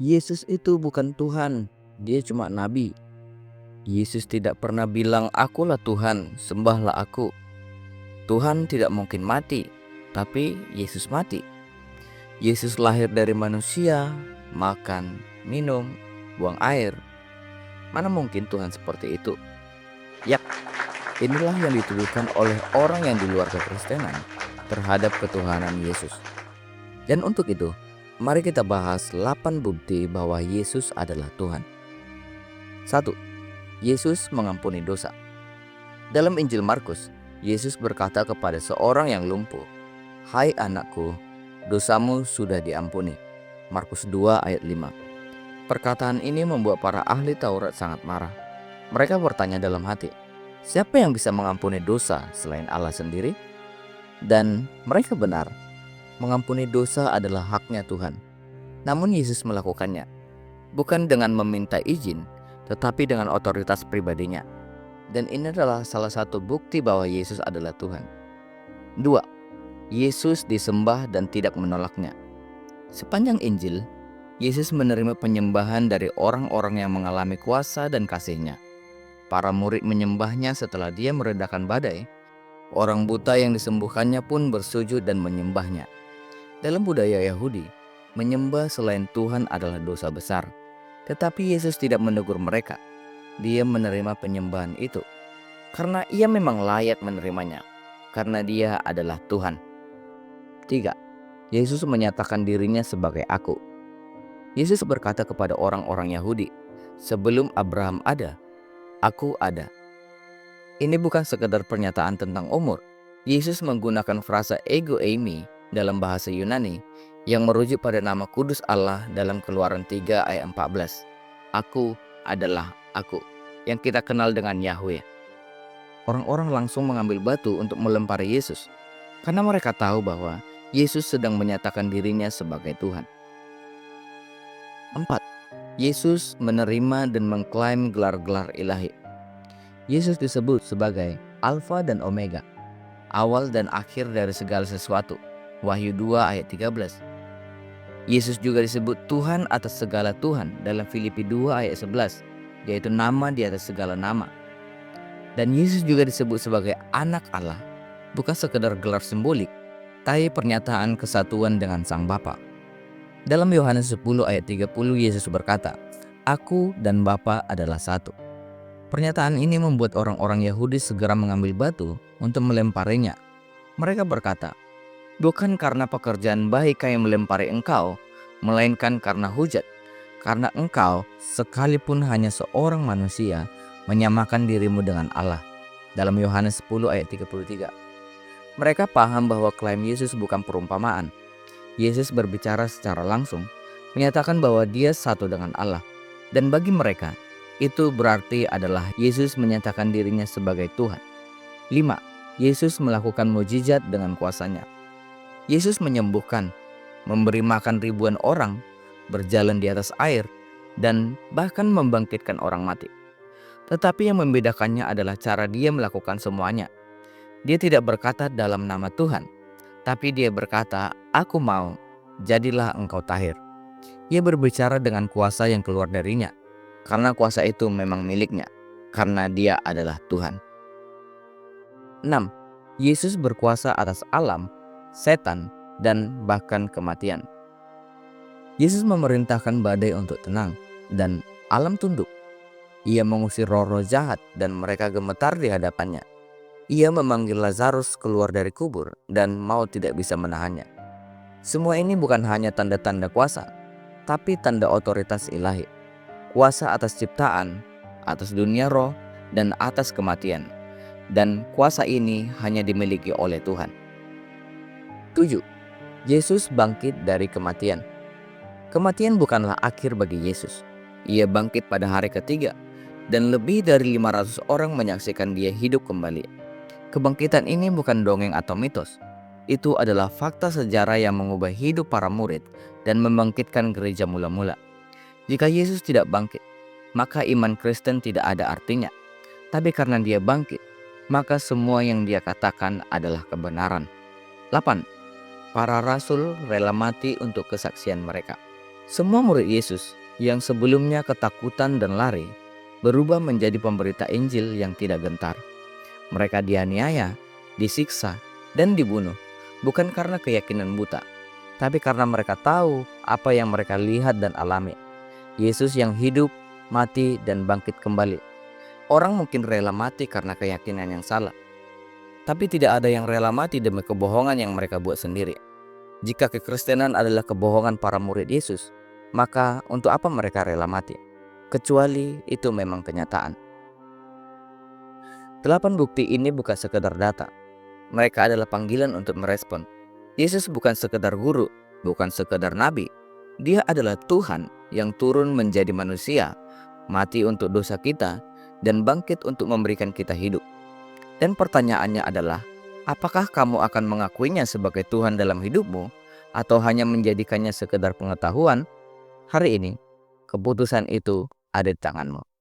Yesus itu bukan Tuhan, dia cuma nabi. Yesus tidak pernah bilang, "Akulah Tuhan, sembahlah aku." Tuhan tidak mungkin mati, tapi Yesus mati. Yesus lahir dari manusia, makan, minum, buang air. Mana mungkin Tuhan seperti itu? Yap, inilah yang dituduhkan oleh orang yang di luar kekristenan terhadap ketuhanan Yesus. Dan untuk itu, mari kita bahas 8 bukti bahwa Yesus adalah Tuhan. 1. Yesus mengampuni dosa. Dalam Injil Markus, Yesus berkata kepada seorang yang lumpuh, "Hai anakku, dosamu sudah diampuni." Markus 2 ayat 5. Perkataan ini membuat para ahli Taurat sangat marah. Mereka bertanya dalam hati, siapa yang bisa mengampuni dosa selain Allah sendiri? Dan mereka benar, mengampuni dosa adalah haknya Tuhan. Namun Yesus melakukannya, bukan dengan meminta izin, tetapi dengan otoritas pribadinya. Dan ini adalah salah satu bukti bahwa Yesus adalah Tuhan. 2. Yesus disembah dan tidak menolaknya. Sepanjang Injil, Yesus menerima penyembahan dari orang-orang yang mengalami kuasa dan kasih-Nya. Para murid menyembahnya setelah dia meredakan badai. Orang buta yang disembuhkannya pun bersujud dan menyembahnya. Dalam budaya Yahudi, menyembah selain Tuhan adalah dosa besar. Tetapi Yesus tidak menegur mereka. Dia menerima penyembahan itu karena ia memang layak menerimanya, karena dia adalah Tuhan. 3. Yesus menyatakan dirinya sebagai aku. Yesus berkata kepada orang-orang Yahudi, "Sebelum Abraham ada, aku ada." Ini bukan sekedar pernyataan tentang umur. Yesus menggunakan frasa ego eimi dalam bahasa Yunani yang merujuk pada nama kudus Allah dalam Keluaran 3 ayat 14. Aku adalah aku, yang kita kenal dengan Yahweh. Orang-orang langsung mengambil batu untuk melempari Yesus, karena mereka tahu bahwa Yesus sedang menyatakan dirinya sebagai Tuhan. 4. Yesus menerima dan mengklaim gelar-gelar ilahi. Yesus disebut sebagai Alfa dan Omega, awal dan akhir dari segala sesuatu. Wahyu 2 ayat 13. Yesus juga disebut Tuhan atas segala Tuhan dalam Filipi 2 ayat 11, yaitu nama di atas segala nama. Dan Yesus juga disebut sebagai anak Allah, bukan sekedar gelar simbolik, tapi pernyataan kesatuan dengan Sang Bapa. Dalam Yohanes 10 ayat 30 Yesus berkata, "Aku dan Bapa adalah satu." Pernyataan ini membuat orang-orang Yahudi segera mengambil batu untuk melemparinya. Mereka berkata, "Bukan karena pekerjaan baik kami melempari engkau, melainkan karena hujat. Karena engkau, sekalipun hanya seorang manusia, menyamakan dirimu dengan Allah." Dalam Yohanes 10 ayat 33. Mereka paham bahwa klaim Yesus bukan perumpamaan. Yesus berbicara secara langsung, menyatakan bahwa dia satu dengan Allah. Dan bagi mereka, itu berarti adalah Yesus menyatakan dirinya sebagai Tuhan. 5. Yesus melakukan mukjizat dengan kuasanya. Yesus menyembuhkan, memberi makan ribuan orang, berjalan di atas air, dan bahkan membangkitkan orang mati. Tetapi yang membedakannya adalah cara dia melakukan semuanya. Dia tidak berkata dalam nama Tuhan, tapi dia berkata, "Aku mau, jadilah engkau tahir." Ia berbicara dengan kuasa yang keluar darinya, karena kuasa itu memang miliknya, karena dia adalah Tuhan. 6. Yesus berkuasa atas alam, setan, dan bahkan kematian. Yesus memerintahkan badai untuk tenang, dan alam tunduk. Ia mengusir roh-roh jahat dan mereka gemetar di hadapannya. Ia memanggil Lazarus keluar dari kubur dan maut tidak bisa menahannya. Semua ini bukan hanya tanda-tanda kuasa, tapi tanda otoritas ilahi. Kuasa atas ciptaan, atas dunia roh, dan atas kematian. Dan kuasa ini hanya dimiliki oleh Tuhan. 7. Yesus bangkit dari kematian. Kematian bukanlah akhir bagi Yesus. Ia bangkit pada hari ketiga, dan lebih dari 500 orang menyaksikan dia hidup kembali. Kebangkitan ini bukan dongeng atau mitos. Itu adalah fakta sejarah yang mengubah hidup para murid dan membangkitkan gereja mula-mula. Jika Yesus tidak bangkit, maka iman Kristen tidak ada artinya. Tapi karena dia bangkit, maka semua yang dia katakan adalah kebenaran. 8. Para rasul rela mati untuk kesaksian mereka. Semua murid Yesus yang sebelumnya ketakutan dan lari berubah menjadi pemberita Injil yang tidak gentar. Mereka dianiaya, disiksa, dan dibunuh, bukan karena keyakinan buta, tapi karena mereka tahu apa yang mereka lihat dan alami. Yesus yang hidup, mati, dan bangkit kembali. Orang mungkin rela mati karena keyakinan yang salah, tapi tidak ada yang rela mati demi kebohongan yang mereka buat sendiri. Jika kekristenan adalah kebohongan para murid Yesus, maka untuk apa mereka rela mati? Kecuali itu memang kenyataan. 8 bukti ini bukan sekedar data. Mereka adalah panggilan untuk merespon. Yesus bukan sekedar guru, bukan sekedar nabi. Dia adalah Tuhan yang turun menjadi manusia, mati untuk dosa kita, dan bangkit untuk memberikan kita hidup. Dan pertanyaannya adalah, apakah kamu akan mengakuinya sebagai Tuhan dalam hidupmu, atau hanya menjadikannya sekedar pengetahuan? Hari ini, keputusan itu ada di tanganmu.